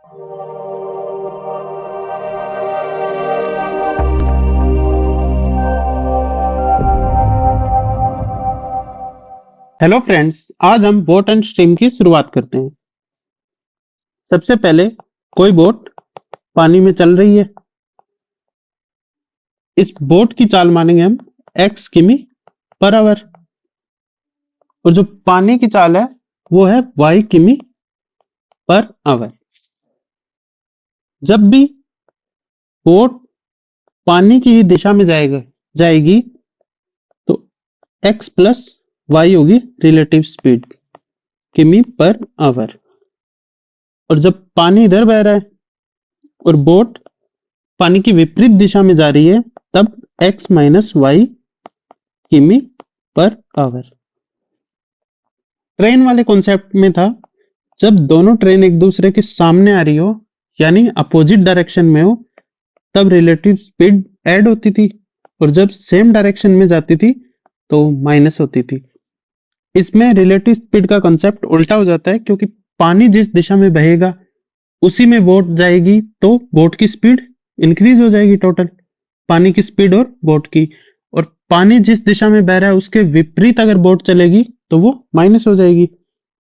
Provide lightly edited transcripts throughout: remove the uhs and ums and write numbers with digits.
Hello friends, आज हम boat and stream की शुरुआत करते हैं। सबसे पहले कोई बोट पानी में चल रही है। इस बोट की चाल मानेंगे हम x किमी पर आवर, और जो पानी की चाल है वो है y किमी पर आवर। जब भी बोट पानी की ही दिशा में जाएगी तो x प्लस y होगी रिलेटिव स्पीड किमी पर आवर। और जब पानी इधर बह रहा है और बोट पानी की विपरीत दिशा में जा रही है तब x माइनस वाई किमी पर आवर। ट्रेन वाले कॉन्सेप्ट में था, जब दोनों ट्रेन एक दूसरे के सामने आ रही हो यानी अपोजिट डायरेक्शन में हो तब रिलेटिव स्पीड ऐड होती थी, और जब सेम डायरेक्शन में जाती थी तो माइनस होती थी। इसमें रिलेटिव स्पीड का कॉन्सेप्ट उल्टा हो जाता है, क्योंकि पानी जिस दिशा में बहेगा उसी में बोट जाएगी तो बोट की स्पीड इंक्रीज हो जाएगी, टोटल पानी की स्पीड और बोट की। और पानी जिस दिशा में बह रहा है उसके विपरीत अगर बोट चलेगी तो वो माइनस हो जाएगी।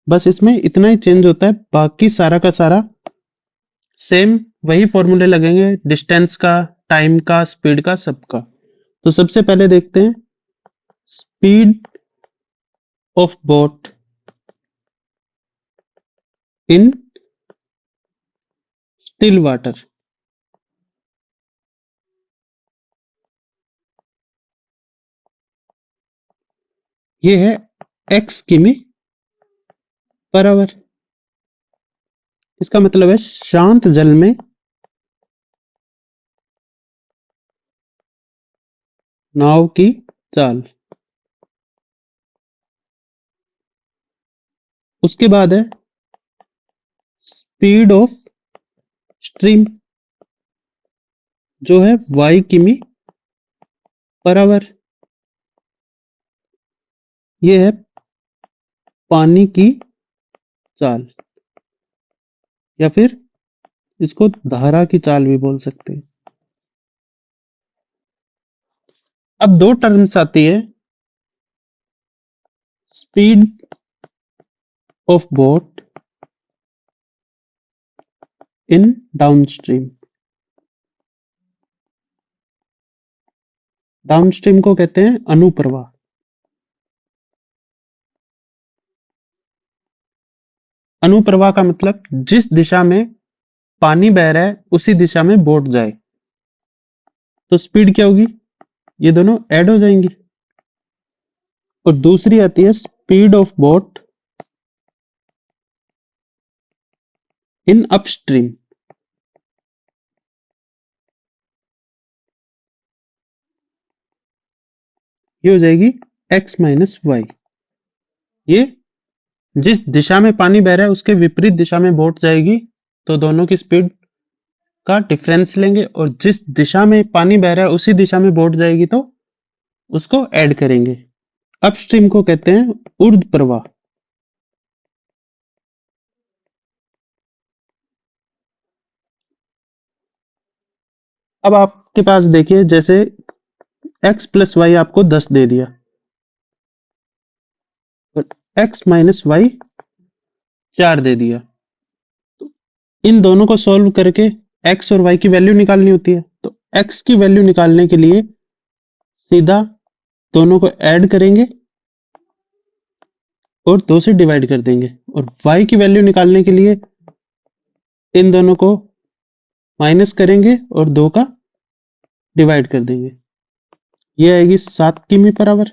बस इसमें इतना ही चेंज होता है, बाकी सारा का सारा सेम वही फॉर्मूले लगेंगे, डिस्टेंस का, टाइम का, स्पीड का, सबका। तो सबसे पहले देखते हैं speed of boat in still water. ये है x किमी पर आवर। इसका मतलब है शांत जल में नाव की चाल। उसके बाद है स्पीड ऑफ स्ट्रीम, जो है y किमी पर आवर। ये है पानी की चाल, या फिर इसको धारा की चाल भी बोल सकते हैं। अब दो टर्म्स आती है, speed of boat in downstream. Downstream को कहते हैं अनुप्रवाह। अनुप्रवाह का मतलब जिस दिशा में पानी बह रहा है उसी दिशा में बोट जाए, तो स्पीड क्या होगी, ये दोनों ऐड हो जाएंगी। और दूसरी आती है speed of boat in upstream. ये हो जाएगी x माइनस वाई। ये जिस दिशा में पानी बह रहा है उसके विपरीत दिशा में बोट जाएगी तो दोनों की स्पीड का डिफरेंस लेंगे, और जिस दिशा में पानी बह रहा है उसी दिशा में बोट जाएगी तो उसको ऐड करेंगे। अपस्ट्रीम को कहते हैं ऊर्ध्व प्रवाह। अब आपके पास देखिए, जैसे x प्लस वाई आपको 10 दे दिया और x माइनस वाई 4 दे दिया, तो इन दोनों को सॉल्व करके x और y की वैल्यू निकालनी होती है। तो x की वैल्यू निकालने के लिए सीधा दोनों को ऐड करेंगे और 2 से डिवाइड कर देंगे, और y की वैल्यू निकालने के लिए इन दोनों को माइनस करेंगे और 2 का डिवाइड कर देंगे। ये आएगी 7 किमी पर आवर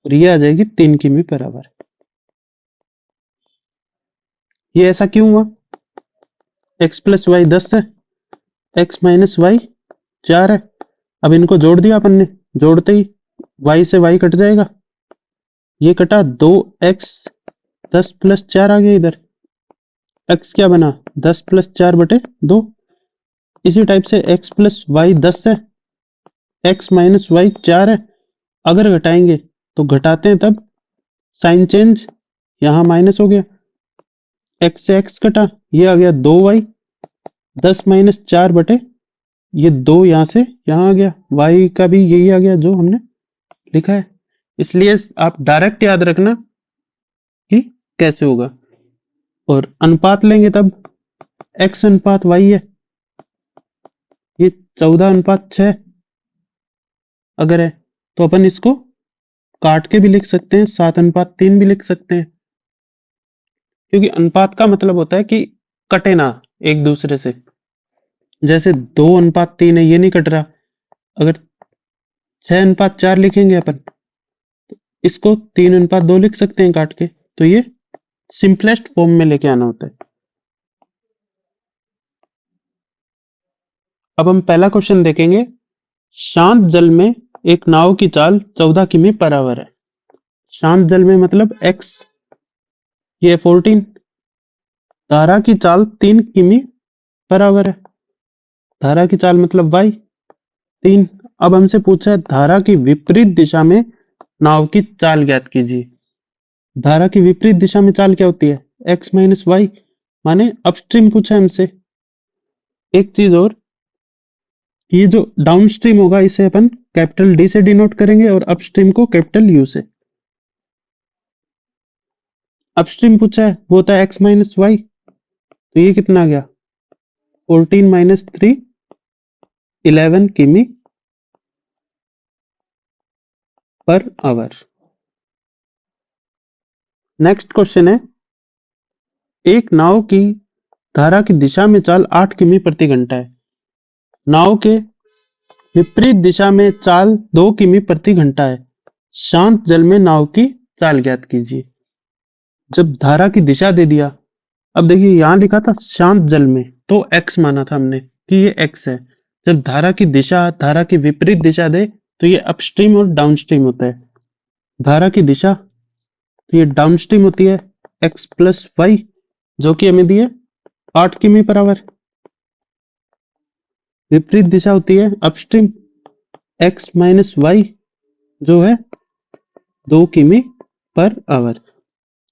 और ये आ जाएगी 3 किमी पर आवर। ये ऐसा क्यों हुआ, x प्लस वाई 10 है, x माइनस वाई 4 है। अब इनको जोड़ दिया अपन ने, जोड़ते ही y से y कट जाएगा, ये कटा 2x 10 प्लस 4 आ गया इधर। x क्या बना 10 प्लस 4 बटे 2। इसी टाइप से x प्लस वाई 10 है, x माइनस वाई 4 है। अगर घटाएंगे तो घटाते हैं तब साइन चेंज, यहां माइनस हो गया, x से x कटा, ये आ गया 2y, 10 - 4 बटे ये 2 यहां से यहां आ गया, y का भी यही आ गया जो हमने लिखा है। इसलिए आप डायरेक्ट याद रखना कि कैसे होगा। और अनुपात लेंगे तब x अनुपात y है, ये 14:6 अगर है तो अपन इसको काट के भी लिख सकते हैं, 7:3 भी लिख सकते हैं, क्योंकि अनुपात का मतलब होता है कि कटे ना एक दूसरे से। जैसे 2:3 है, ये नहीं कट रहा। अगर 6:4 लिखेंगे अपन, इसको 3:2 लिख सकते हैं काट के। तो ये सिंपलेस्ट फॉर्म में लेके आना होता है। अब हम पहला क्वेश्चन देखेंगे। शांत जल में एक नाव की चाल 14 किमी पर आवर है। शांत जल में मतलब x, ये 14। धारा की चाल 3 किमी पर आवर है। धारा की चाल मतलब y 3। अब हमसे पूछा है धारा की विपरीत दिशा में नाव की चाल ज्ञात कीजिए। धारा की विपरीत दिशा में चाल क्या होती है? x - y, माने अपस्ट्रीम पूछा है हमसे। एक चीज और, ये जो डाउनस्ट्रीम होगा इसे अपन कैपिटल D से डिनोट करेंगे और अपस्ट्रीम को कैपिटल U से। अपस्ट्रीम पूछा है वो होता है x - y, तो ये कितना आ गया? 14 - 3, 11 किमी पर आवर। नेक्स्ट क्वेश्चन है, एक नाव की धारा की दिशा में चाल 8 किमी प्रति घंटा है। नाव के विपरीत दिशा में चाल 2 किमी प्रति घंटा है। शांत जल में नाव की चाल ज्ञात कीजिए। जब धारा की दिशा दे दिया, अब देखिए यहां लिखा था शांत जल में, तो x माना था हमने कि ये x है। जब धारा की दिशा धारा की विपरीत दिशा दे तो ये अपस्ट्रीम और डाउनस्ट्रीम होता है। धारा की दिशा तो ये डाउनस्ट्रीम होती है, x + y, जो कि हमें दी है 8 किमी पर आवर। विपरीत दिशा होती है अपस्ट्रीम, x - y, जो है 2 किमी पर आवर।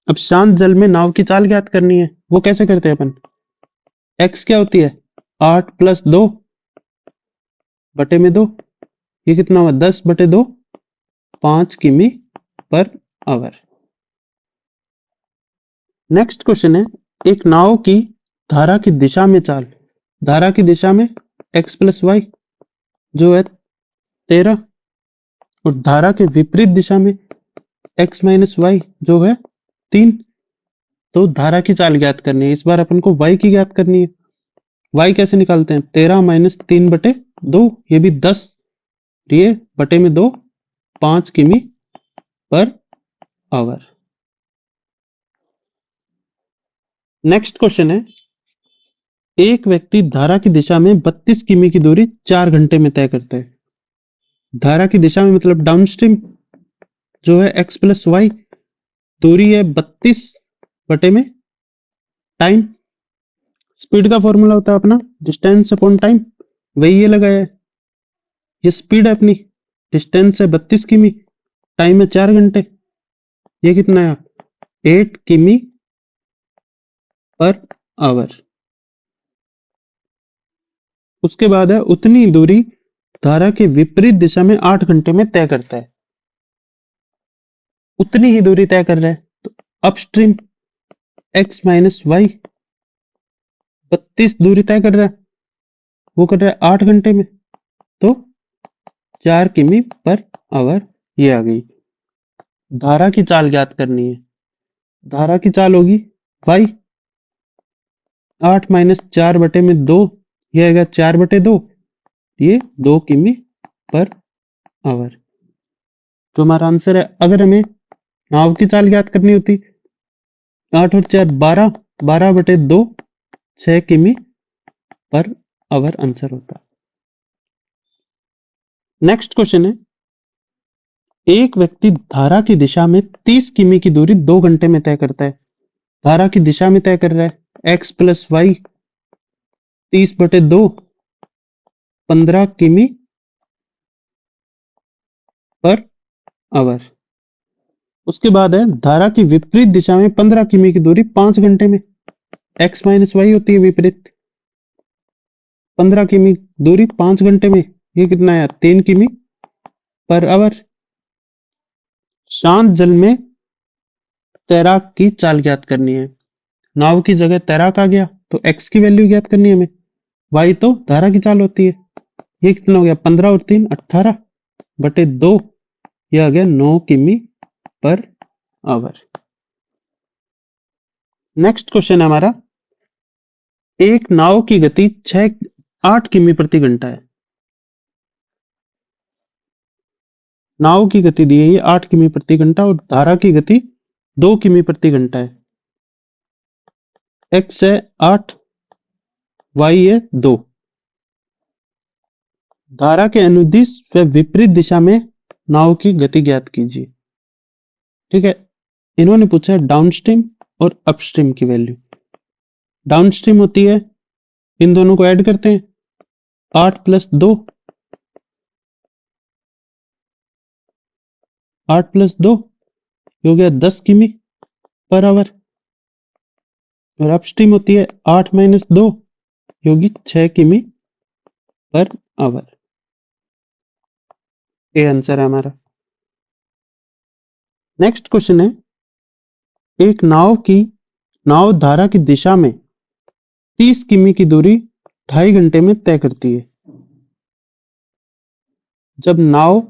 अब शांत जल में नाव की चाल ज्ञात करनी है, वो कैसे करते हैं अपन? x क्या होती है? 8 + 2 बटे में 2, ये कितना हुआ? 10/2, 5 किमी पर आवर। नेक्स्ट क्वेश्चन है, एक नाव की धारा की दिशा में चाल, धारा की दिशा में x + y जो है 13, और धारा के विपरीत दिशा में x - y जो है 3। तो धारा की चाल ज्ञात करनी है, इस बार अपन को y की ज्ञात करनी है। y कैसे निकालते हैं? 13 - 3/2, ये भी 10, ये बटे में 2, 5 किमी पर आवर। नेक्स्ट क्वेश्चन है, एक व्यक्ति धारा की दिशा में 32 किमी की दूरी 4 घंटे में तय करता है। धारा की दिशा में मतलब डाउनस्ट्रीम जो है x + y, दूरी है 32 बटे में टाइम। स्पीड का फॉर्मूला होता है अपना डिस्टेंस अपॉन टाइम, वही ये लगाया है। ये स्पीड है अपनी, डिस्टेंस है 32 किमी, टाइम है 4 घंटे, ये कितना है? 8 किमी पर आवर। उसके बाद है उतनी दूरी धारा के विपरीत दिशा में 8 घंटे में तय करता है। उतनी ही दूरी तय कर रहा है, तो अपस्ट्रीम x - y 32 दूरी तय कर रहा है, वो कर रहा है 8 घंटे में, तो 4 किमी पर आवर ये आ गई। धारा की चाल ज्ञात करनी है, धारा की चाल होगी y, 8 - 4 बटे में 2, ये आएगा 4/2, ये 2 किमी पर आवर। तो हमारा आंसर है, अगर हमें नाव की चाल ज्ञात करनी होती, 8 और 4 12, 12/2, 6 किमी पर आवर आंसर होता। नेक्स्ट क्वेश्चन है, एक व्यक्ति धारा की दिशा में 30 किमी की दूरी 2 घंटे में तय करता है। धारा की दिशा में तय कर रहा है, x + y 30/2, 15 किमी पर आवर। उसके बाद है धारा की विपरीत दिशा में 15 किमी की दूरी 5 घंटे में। x माइनस वाई होती है विपरीत। 15 किमी दूरी 5 घंटे में, ये कितना है 3 किमी पर आवर। शांत जल में तैराक की चाल ज्ञात करनी है। नाव की जगह तैराक आ गया तो x की वैल्यू ज्ञात करनी है हमें, y तो धारा की चाल होती है। ये कितना हो गया 15 और 3 18 बटे 2, ये आ गया 9 किमी पर आवर। नेक्स्ट क्वेश्चन है हमारा, एक नाव की गति 8 किमी प्रति घंटा है। नाव की गति दी है ये 8 किमी प्रति घंटा और धारा की गति 2 किमी प्रति घंटा है। x है 8, y है 2। धारा के अनुदिश व विपरीत दिशा में नाव की गति ज्ञात कीजिए। ठीक है, इन्होंने पूछा है डाउनस्ट्रीम और अपस्ट्रीम की वैल्यू। डाउनस्ट्रीम होती है, इन दोनों को ऐड करते हैं, 8 प्लस 2, 8 प्लस 2 हो गया 10 किमी पर आवर। और अपस्ट्रीम होती है 8 माइनस 2 होगी 6 किमी पर आवर। ये आंसर है हमारा। नेक्स्ट क्वेश्चन है, एक नाव धारा की दिशा में 30 किमी की दूरी 2.5 घंटे में तय करती है। जब नाव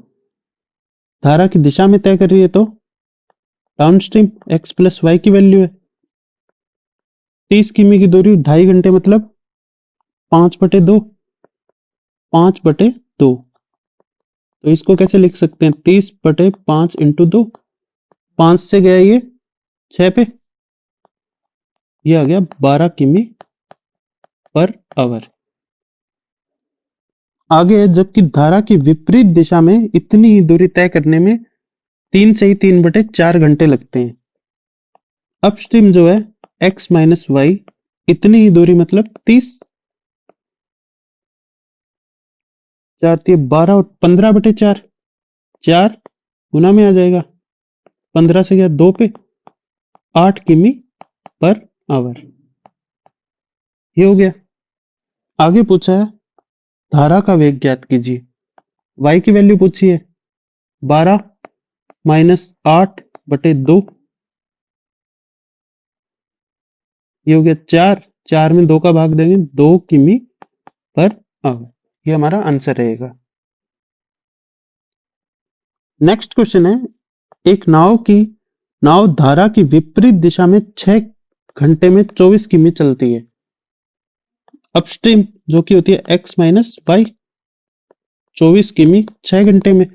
धारा की दिशा में तय कर रही है तो डाउनस्ट्रीम x प्लस वाई की वैल्यू है। 30 किमी की दूरी 2.5 घंटे मतलब 5/2, 5/2। तो इसको कैसे लिख सकते हैं, 30/5 इंटू 2, 5 से गया ये 6 पे, ये आ गया 12 किमी पर आवर। आगे है, जबकि धारा की विपरीत दिशा में इतनी ही दूरी तय करने में 3 से ही 3/4 घंटे लगते हैं। अपस्ट्रीम जो है x माइनस वाई, इतनी ही दूरी मतलब 30, 4 12 और 15/4, 4 गुना में आ जाएगा, 15 से गया 2 पे, 8 किमी पर आवर। ये हो गया। आगे पूछा है धारा का वेग ज्ञात कीजिए। y की वैल्यू पूछी है 12 माइनस 8/2, ये हो गया 4, 4 में 2 का भाग देंगे 2 किमी पर आवर। ये हमारा आंसर रहेगा। नेक्स्ट क्वेश्चन है, एक नाव धारा की विपरीत दिशा में 6 घंटे में 24 किमी चलती है। अपस्ट्रीम जो कि होती है x माइनस वाई, 24 किमी 6 घंटे में,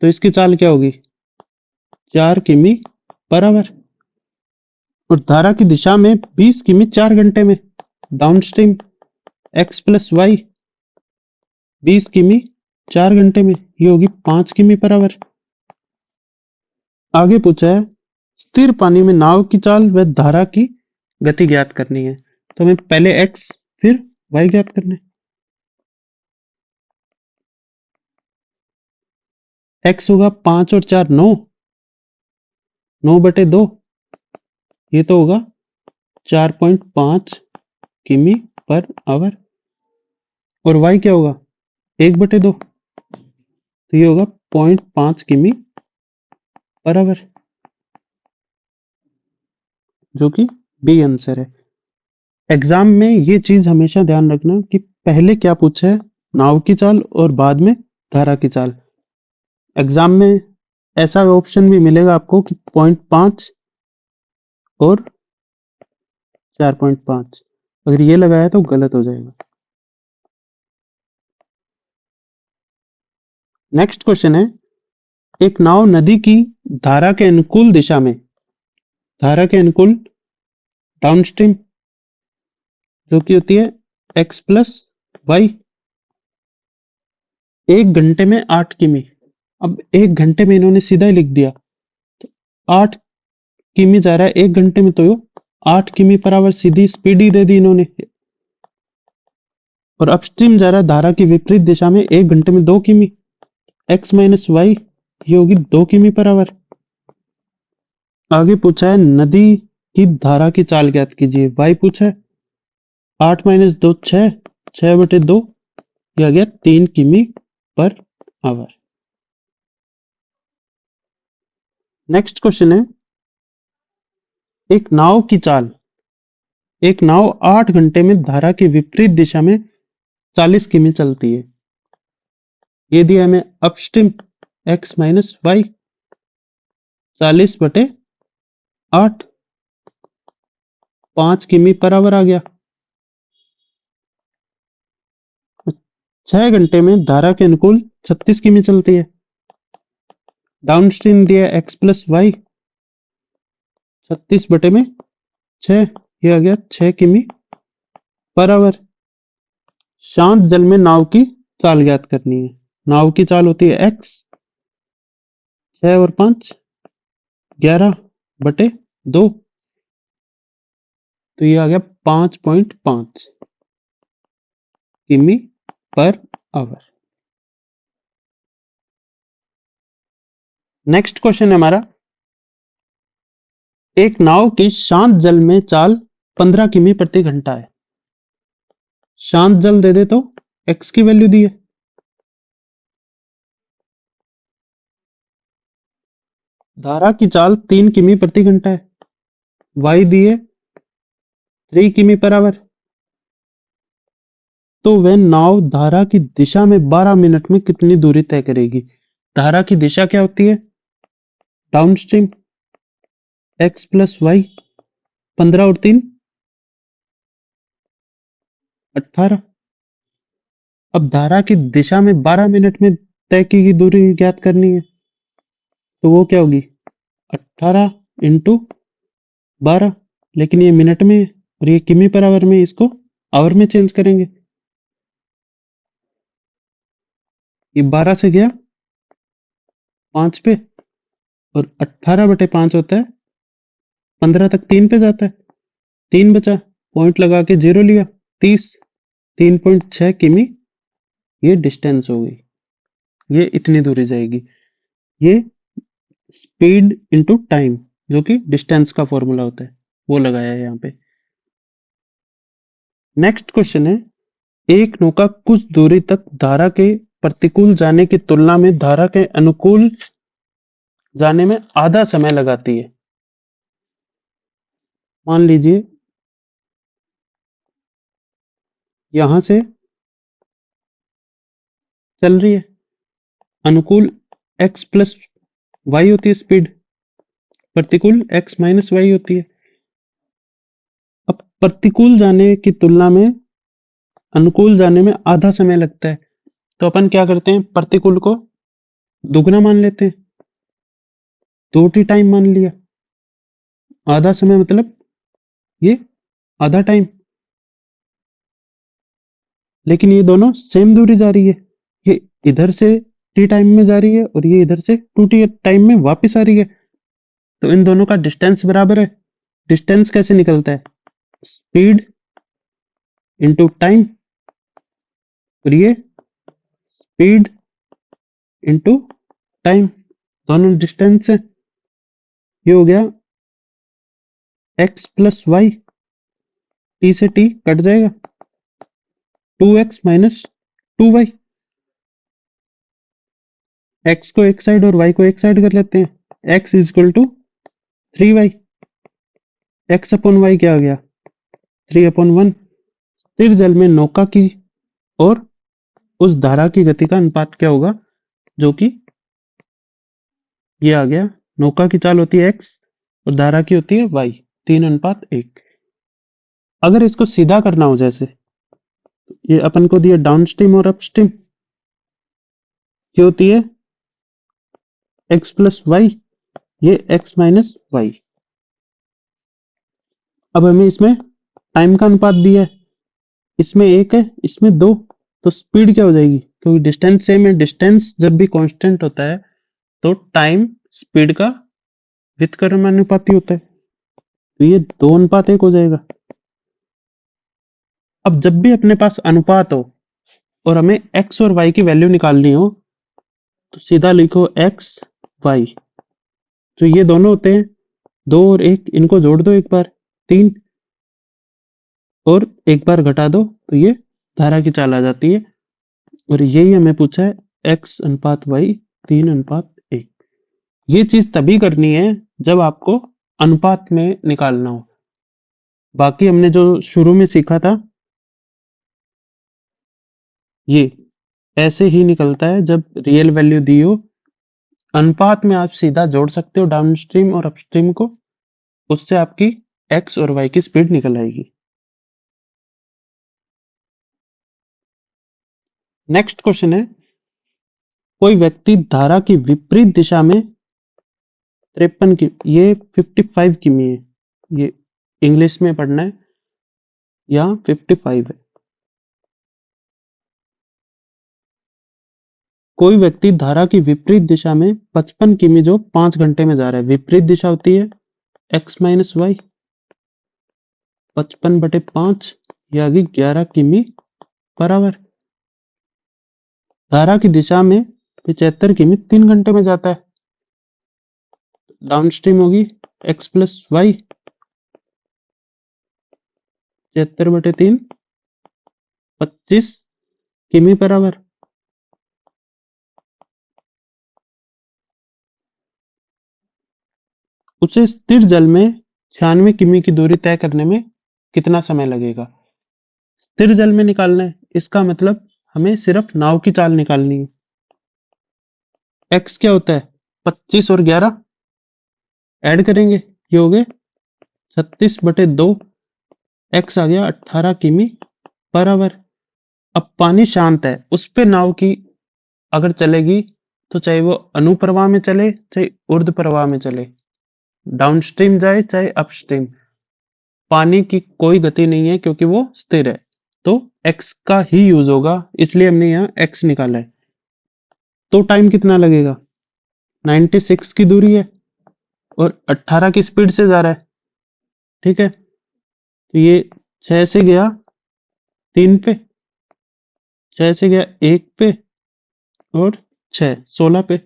तो इसकी चाल क्या होगी 4 किमी पर आवर। और धारा की दिशा में 20 किमी 4 घंटे में, डाउनस्ट्रीम x प्लस वाई 20 किमी 4 घंटे में, ये होगी 5 किमी पर आवर। आगे पूछा है स्थिर पानी में नाव की चाल व धारा की गति ज्ञात करनी है। तो हमें पहले x फिर y ज्ञात करना है। x होगा 5 और 4 9, 9/2, ये तो होगा 4.5 किमी पर आवर। और y क्या होगा 1/2, तो ये होगा 0.5 किमी पर आवर, जो कि बी आंसर है। एग्जाम में ये चीज हमेशा ध्यान रखना कि पहले क्या पूछा है, नाव की चाल और बाद में धारा की चाल। एग्जाम में ऐसा ऑप्शन भी मिलेगा आपको कि 0.5 और 4.5, अगर ये लगाया तो गलत हो जाएगा। नेक्स्ट क्वेश्चन है, एक नाव नदी की धारा के अनुकूल दिशा में, धारा के अनुकूल डाउनस्ट्रीम जो कि होती है x प्लस वाई, 1 घंटे में 8 किमी। अब 1 घंटे में इन्होंने सीधा ही लिख दिया, तो 8 किमी जा रहा है 1 घंटे में, तो 8 किमी पर आवर सीधी स्पीड ही दे दी इन्होंने। और अपस्ट्रीम जा रहा है धारा की विपरीत दिशा में 1 घंटे में 2 किमी, x माइनस वाई, ये होगी 2 किमी पर आवर। आगे पूछा है नदी कि धारा की चाल ज्ञात कीजिए। y पूछा है, 8 माइनस 2 6, 6/2, ये आ गया 3 किमी पर आवर। नेक्स्ट क्वेश्चन है, एक नाव की चाल, एक नाव 8 घंटे में धारा की विपरीत दिशा में 40 किमी चलती है। ये दिया हमें अपस्ट्रीम x माइनस वाई 40/8, 5 किमी पर आवर आ गया। 6 घंटे में धारा के अनुकूल 36 किमी चलती है। डाउनस्ट्रीम दिया x प्लस वाई 36/6, ये आ गया 6 किमी पर आवर। शांत जल में नाव की चाल ज्ञात करनी है। नाव की चाल होती है x, 6 और 5 11/2, तो ये आ गया 5.5 किमी पर आवर। नेक्स्ट क्वेश्चन है हमारा, एक नाव की शांत जल में चाल 15 किमी प्रति घंटा है। शांत जल दे दे तो x की वैल्यू दी है, धारा की चाल 3 किमी प्रति घंटा है, y दी है 3 किमी पर आवर। तो वह नाव धारा की दिशा में 12 मिनट में कितनी दूरी तय करेगी। धारा की दिशा क्या होती है, डाउनस्ट्रीम x प्लस वाई, 15 और 3 18। अब धारा की दिशा में 12 मिनट में तय की गई दूरी ज्ञात करनी है, तो वो क्या होगी 18 इंटू 12, लेकिन ये मिनट में है और ये किमी पर आवर में, इसको आवर में चेंज करेंगे। ये 12 से गया 5 पे, और 18/5 होता है 15 तक 3 पे जाता है, 3 बचा, पॉइंट लगा के 0 लिया, 30, 3.6 किमी ये डिस्टेंस हो गई। ये इतनी दूरी जाएगी। ये स्पीड इंटू टाइम, जो कि डिस्टेंस का फॉर्मूला होता है, वो लगाया है यहाँ पे। नेक्स्ट क्वेश्चन है, एक नौका कुछ दूरी तक धारा के प्रतिकूल जाने की तुलना में धारा के अनुकूल जाने में आधा समय लगाती है। मान लीजिए यहां से चल रही है, अनुकूल x प्लस वाई होती है स्पीड, प्रतिकूल x माइनस वाई होती है। अब प्रतिकूल जाने की तुलना में अनुकूल जाने में आधा समय लगता है, तो अपन क्या करते हैं, प्रतिकूल को दुगना मान लेते हैं, 2t टाइम मान लिया। आधा समय मतलब ये आधा टाइम, लेकिन ये दोनों सेम दूरी जा रही है। ये इधर से t टाइम में जा रही है और ये इधर से 2t टाइम में वापस आ रही है, तो इन दोनों का डिस्टेंस बराबर है। डिस्टेंस कैसे निकलता है, स्पीड इंटू टाइम, और ये स्पीड इंटू टाइम, दोनों डिस्टेंस है। ये हो गया x प्लस वाई, टी से t कट जाएगा, 2x माइनस 2y। x को एक साइड और y को एक साइड कर लेते हैं, x is equal to 3y, x upon Y क्या आ गया 3/1। स्थिर जल में नौका की और उस धारा की गति का अनुपात क्या होगा, जो कि ये आ गया, नौका की चाल होती है x और धारा की होती है y, 3:1। अगर इसको सीधा करना हो, जैसे ये अपन को दिया डाउन स्ट्रीम और अप स्ट्रीम, ये होती है x प्लस वाई, ये x माइनस वाई। अब हमें इसमें टाइम का अनुपात दिया है, इसमें 1 है इसमें 2, तो स्पीड क्या हो जाएगी, क्योंकि डिस्टेंस सेम है, डिस्टेंस जब भी कांस्टेंट होता है तो टाइम स्पीड का व्युत्क्रमानुपाती होता है, तो ये 2:1 हो जाएगा। अब जब भी अपने पास अनुपात हो और हमें x और y की वैल्यू निकालनी हो, तो सीधा लिखो x y, तो ये दोनों होते हैं 2 और 1, इनको जोड़ दो एक बार, 3, और एक बार घटा दो तो ये धारा की चाल आ जाती है। और यही हमें पूछा है x अनुपात y 3:1। ये चीज तभी करनी है जब आपको अनुपात में निकालना हो। बाकी हमने जो शुरू में सीखा था ये ऐसे ही निकलता है जब रियल वैल्यू दी हो। अनुपात में आप सीधा जोड़ सकते हो डाउनस्ट्रीम और अपस्ट्रीम को, उससे आपकी एक्स और वाई की स्पीड निकल आएगी। नेक्स्ट क्वेश्चन है, कोई व्यक्ति धारा की विपरीत दिशा में 53 की, ये 55 किमी है, ये इंग्लिश में पढ़ना है, यहाँ 55 है। कोई व्यक्ति धारा की विपरीत दिशा में 55 किमी जो 5 घंटे में जा रहा है। विपरीत दिशा होती है x माइनस वाई, 55/5, ये आ गई 11 किमी पर आवर। धारा की दिशा में 75 किमी 3 घंटे में जाता है। डाउनस्ट्रीम होगी x प्लस वाई, 75/3, 25 किमी पर आवर। उसे स्थिर जल में 96 किमी की दूरी तय करने में कितना समय लगेगा। स्थिर जल में निकालना है, इसका मतलब हमें सिर्फ नाव की चाल निकालनी है। x क्या होता है, 25 और 11 ऐड करेंगे, ये हो गए 36/2, x आ गया 18 किमी पर आवर। अब पानी शांत है, उस पे नाव की अगर चलेगी तो चाहे वो अनुप्रवाह में चले चाहे ऊर्ध्व प्रवाह में चले, डाउनस्ट्रीम जाए चाहे अपस्ट्रीम, पानी की कोई गति नहीं है क्योंकि वो स्थिर है। तो x का ही यूज होगा, इसलिए हमने यहाँ x निकाला है। तो टाइम कितना लगेगा, 96 की दूरी है और 18 की स्पीड से जा रहा है, ठीक है। तो ये 6 से गया 3 पे, 6 से गया 1 पे, और 6 16 पे,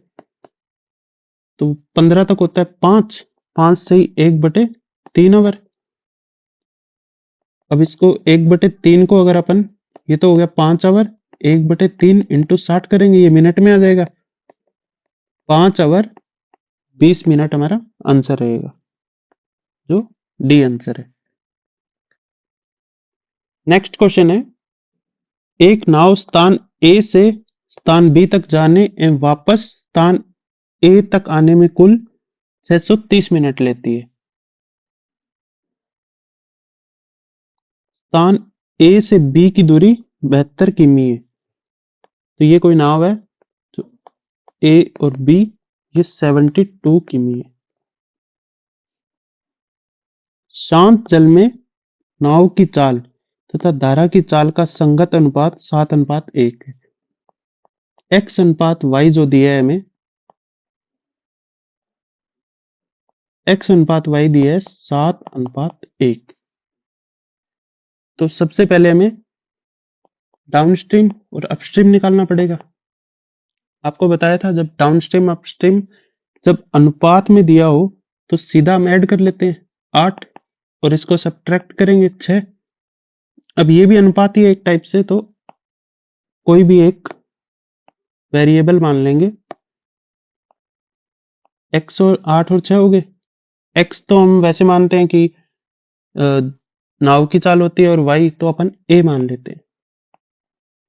तो 15 तक होता है 5, 5 से ही 1/3 आवर। अब इसको 1/3 को अगर अपन, ये तो हो गया 5 आवर, 1/3 इंटू 60 करेंगे, ये मिनट में आ जाएगा। 5 आवर 20 मिनट हमारा आंसर रहेगा, जो डी आंसर है। नेक्स्ट क्वेश्चन है, एक नाव स्थान ए से स्थान बी तक जाने एवं वापस स्थान ए तक आने में कुल 630 मिनट लेती है। स्थान ए से बी की दूरी 72 किमी है। तो ये कोई नाव है, तो ए और बी, ये 72 किमी है। शांत जल में नाव की चाल तथा धारा की चाल का संगत अनुपात 7:1 है। एक्स अनुपात वाई जो दिया है हमें, एक्स अनुपात वाई दिया है 7:1। तो सबसे पहले हमें डाउनस्ट्रीम और अपस्ट्रीम निकालना पड़ेगा। आपको बताया था जब डाउनस्ट्रीम अपस्ट्रीम जब अनुपात में दिया हो तो सीधा हम ऐड कर लेते हैं 8, और इसको सब्ट्रैक्ट करेंगे 6। अब ये भी अनुपात ही है एक टाइप से, तो कोई भी एक वेरिएबल मान लेंगे। x और 8 और 6 हो गए। x तो हम वैसे मानते हैं कि नाव की चाल होती है, और y तो अपन a मान लेते हैं।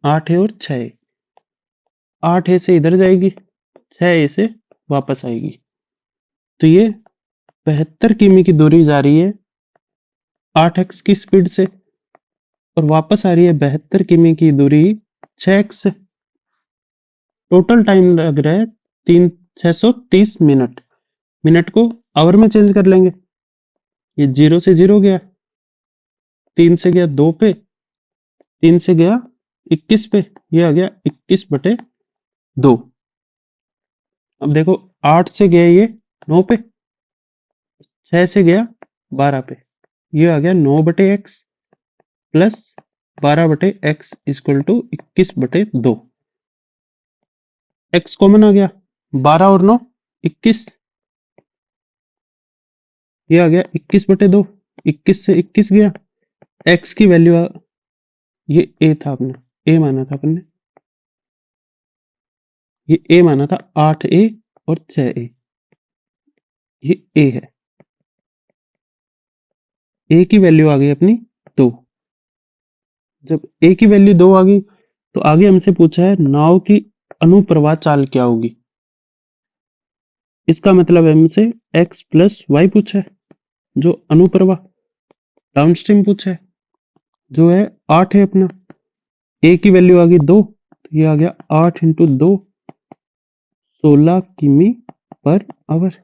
8 है और 6 है, 8 a से इधर जाएगी, 6 a से वापस आएगी। तो ये 72 किमी की दूरी जा रही है 8x की स्पीड से, और वापस आ रही है 72 किमी की दूरी 6x से। टोटल टाइम लग रहा है 630 मिनट। मिनट को आवर में चेंज कर लेंगे, ये 0 से 0 गया, 3 से गया 2 पे, 3 से गया 21 पे, ये आ गया 21/2। अब देखो 8 से गया ये 9 पे, 6 से गया 12 पे, ये आ गया 9/x plus 12/x equal to 21/2। x common आ गया, 12 और 9 21, ये आ गया 21/2। 21 से 21 गया, x की वैल्यू ये a था, अपना a माना था अपन ने, ये a माना था 8a और 6a, ये a है। a की वैल्यू आ गई अपनी 2। जब a की वैल्यू 2 आ गई तो आगे हमसे पूछा है नाव की अनुप्रवाह चाल क्या होगी। इसका मतलब है हमसे x प्लस वाई पूछा है, जो अनुप्रवाह डाउनस्ट्रीम पूछा है, जो है 8 है अपना। a की वैल्यू आ गई 2, तो ये आ गया 8 इंटू 2, 16 किमी पर आवर।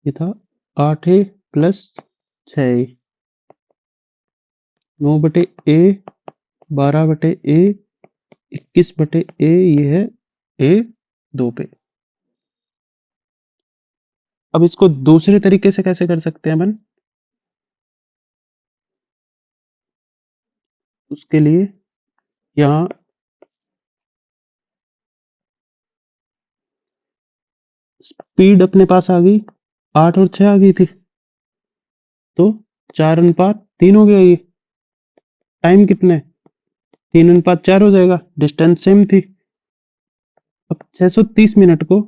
ये था 8a plus 6a, 9/a, 12/a, 21/a, ये है a 2 पे। अब इसको दूसरे तरीके से कैसे कर सकते हैं अपन, उसके लिए यहाँ स्पीड अपने पास आ गई, 8 और 6 आ गई थी, तो 4:3 हो गया। ये टाइम कितना है, 3:4 हो जाएगा, डिस्टेंस सेम थी। अब 630 मिनट को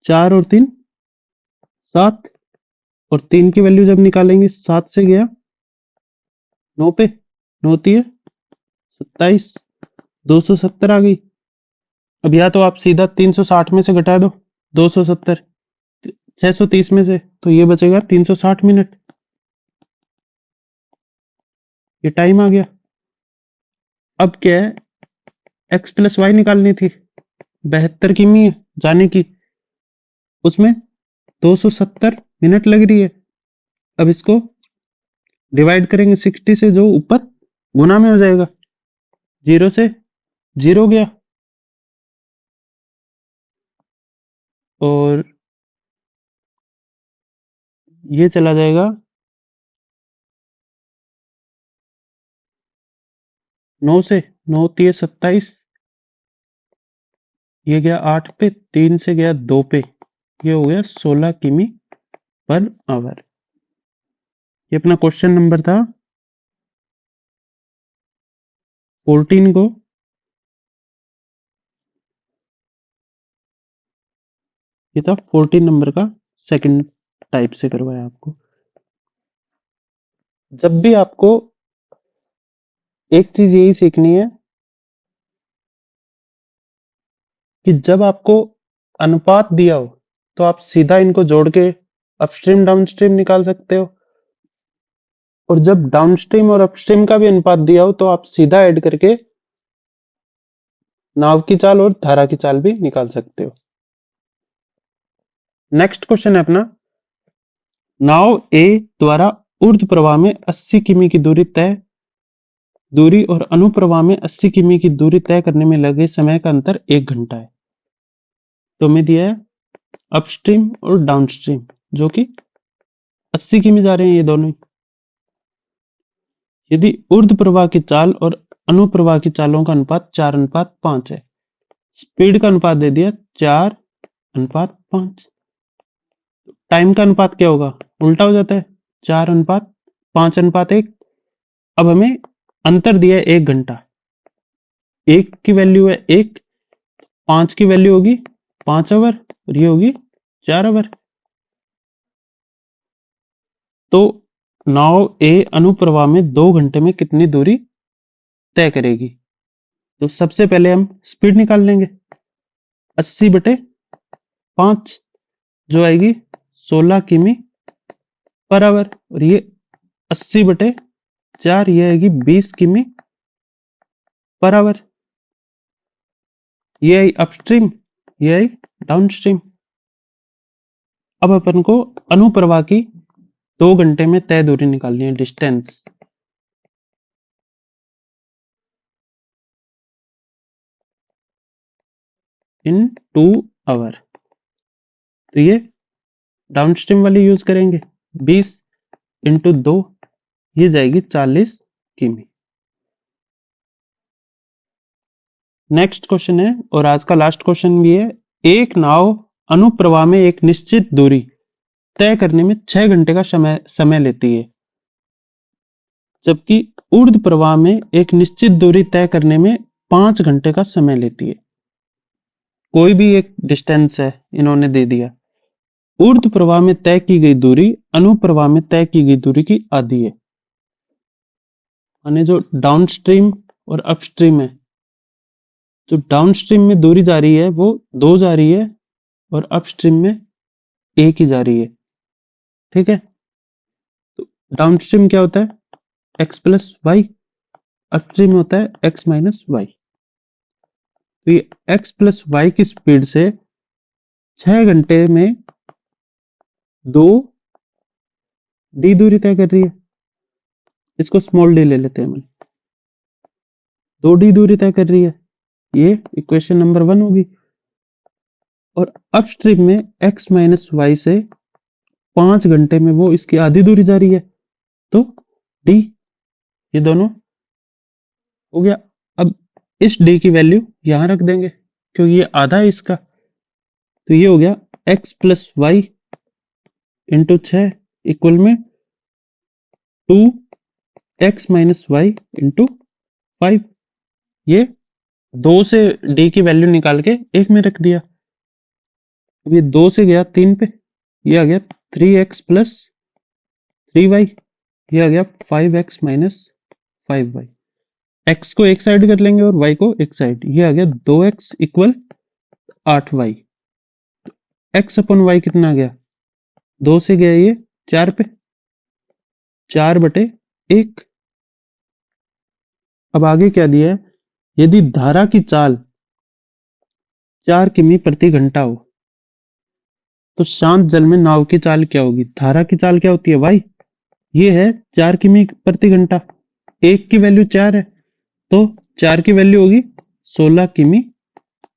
4 और 3 7, और 3 की वैल्यू जब निकालेंगे 7 से गया 9 पे, 9 है 27, 270 आ गई। अब या तो आप सीधा 360 में से घटा दो 270, 630 में से, तो ये बचेगा 360 मिनट। ये टाइम आ गया। अब क्या है, x प्लस वाई निकालनी थी, 72 किमी है जाने की, उसमें 270 मिनट लग रही है। अब इसको डिवाइड करेंगे 60 से, जो ऊपर गुना में हो जाएगा, 0 से 0 गया, और ये चला जाएगा 9 से, 9 3 27, ये गया 8 पे, 3 से गया 2 पे, ये हो गया 16 किमी पर आवर। ये अपना क्वेश्चन नंबर था 14 को। ये था 14 नंबर का, सेकंड टाइप से करवाया आपको। जब भी आपको एक चीज यही सीखनी है कि जब आपको अनुपात दिया हो तो आप सीधा इनको जोड़ के अपस्ट्रीम डाउनस्ट्रीम निकाल सकते हो, और जब डाउनस्ट्रीम और अपस्ट्रीम का भी अनुपात दिया हो तो आप सीधा ऐड करके नाव की चाल और धारा की चाल भी निकाल सकते हो। नेक्स्ट क्वेश्चन है अपना, नाव ए द्वारा ऊर्ध्व प्रवाह में 80 किमी की दूरी और अनुप्रवाह में 80 किमी की दूरी तय करने में लगे समय का अंतर 1 घंटा है। तो हमें दिया है अपस्ट्रीम और डाउनस्ट्रीम, जो कि 80 किमी जा रहे हैं ये दोनों। यदि ऊर्ध्व प्रवाह की चाल और अनुप्रवाह की चालों का अनुपात 4:5 है, स्पीड का अनुपात दे दिया 4:5, टाइम का अनुपात क्या होगा, उल्टा हो जाता है, 4:5:1। अब हमें अंतर दिया है 1 घंटा, 1 की वैल्यू है 1, 5 की वैल्यू होगी 5 आवर, और ये होगी 4 आवर। तो नाव ए अनुप्रवाह में 2 घंटे में कितनी दूरी तय करेगी। तो सबसे पहले हम स्पीड निकाल लेंगे, 80/5, जो आएगी 16 किमी पर आवर, और ये 80/4, ये आएगी 20 किमी पर आवर। ये आई अपस्ट्रीम, ये आई डाउनस्ट्रीम। अब अपन को अनुप्रवाह की 2 घंटे में तय दूरी निकालनी है, डिस्टेंस। इन 2 आवर, तो ये डाउनस्ट्रीम वाली यूज करेंगे, 20 × 2, ये जाएगी 40 किमी। नेक्स्ट क्वेश्चन है और आज का लास्ट क्वेश्चन भी है। एक नाव अनुप्रवाह में एक निश्चित दूरी तय करने में 6 घंटे का समय लेती है, जबकि ऊर्ध्व प्रवाह में एक निश्चित दूरी तय करने में 5 घंटे का समय लेती है। कोई भी एक डिस्टेंस है इन्होंने दे दिया। ऊर्ध्व प्रवाह में तय की गई दूरी अनुप्रवाह में तय की गई दूरी की आधी है। यानी जो डाउनस्ट्रीम और अपस्ट्रीम है, जो डाउनस्ट्रीम में दूरी जा रही है वो 2 जा रही है और अपस्ट्रीम में 1 ही जा रही है। ठीक है, तो डाउनस्ट्रीम क्या होता है? x प्लस वाई, अपस्ट्रीम होता है x माइनस वाई। तो ये x प्लस वाई की स्पीड से 6 घंटे में 2 डी दूरी तय कर रही है। इसको स्मॉल डी ले लेते हैं हम। 2 डी दूरी तय कर रही है, ये इक्वेशन नंबर 1 होगी। और अपस्ट्रीम में x माइनस वाई से 5 घंटे में वो इसकी आधी दूरी जा रही है, तो डी, ये दोनों हो गया। अब इस डी की वैल्यू यहां रख देंगे क्योंकि ये आधा है इसका, तो ये हो गया x plus Y into 6 equal में 2 x माइनस वाई इंटू 5। ये 2 से डी की वैल्यू निकाल के 1 में रख दिया। अब ये 2 से गया 3 पे, ये आ गया 3x प्लस 3y, ये आ गया 5x माइनस 5y। x को एक साइड कर लेंगे और y को एक साइड, ये आ गया 2x इक्वल 8y। x अपन y कितना आ गया? 2 से गया ये 4 पे, 4/1। अब आगे क्या दिया है? यदि धारा की चाल 4 किमी प्रति घंटा हो तो शांत जल में नाव की चाल क्या होगी? धारा की चाल क्या होती है भाई? ये है 4 किमी प्रति घंटा, 1 की वैल्यू 4 है, तो 4 की वैल्यू होगी 16 किमी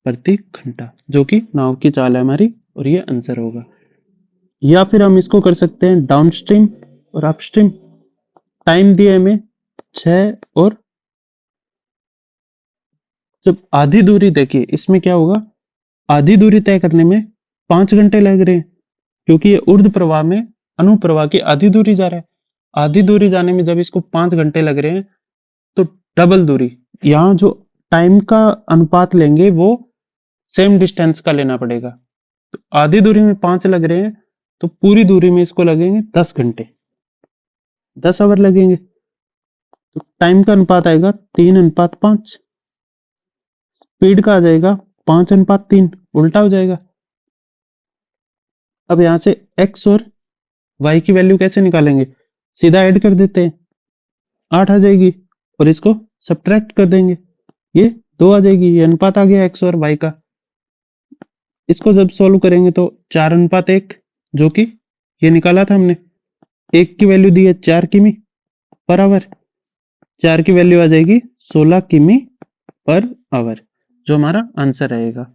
प्रति घंटा, जो कि नाव की चाल है हमारी, और ये आंसर होगा। या फिर हम इसको कर सकते हैं डाउनस्ट्रीम और अपस्ट्रीम। टाइम दिया हमें 6 और जब आधी दूरी, देखिए इसमें क्या होगा, आधी दूरी तय करने में 5 घंटे लग रहे हैं क्योंकि ये ऊर्ध्व प्रवाह में अनुप्रवाह की आधी दूरी जा रहा है। आधी दूरी जाने में जब इसको 5 घंटे लग रहे हैं तो डबल दूरी, यहाँ जो टाइम का अनुपात लेंगे वो सेम डिस्टेंस का लेना पड़ेगा। तो आधी दूरी में 5 लग रहे हैं तो पूरी दूरी में इसको लगेंगे 10 घंटे, 10 आवर लगेंगे। तो टाइम का अनुपात आएगा 3:5। स्पीड का आ जाएगा 5:3, उल्टा हो जाएगा। अब यहां से x और y की वैल्यू कैसे निकालेंगे? सीधा ऐड कर देते हैं, 8 आ जाएगी, और इसको सब्ट्रैक्ट कर देंगे, ये 2 आ जाएगी। ये अनुपात आ गया x और y का। इसको जब सोल्व करेंगे तो 4:1, जो कि ये निकाला था हमने। 1 की वैल्यू दी है 4 किमी पर आवर, 4 की वैल्यू आ जाएगी 16 किमी पर आवर, जो हमारा आंसर रहेगा।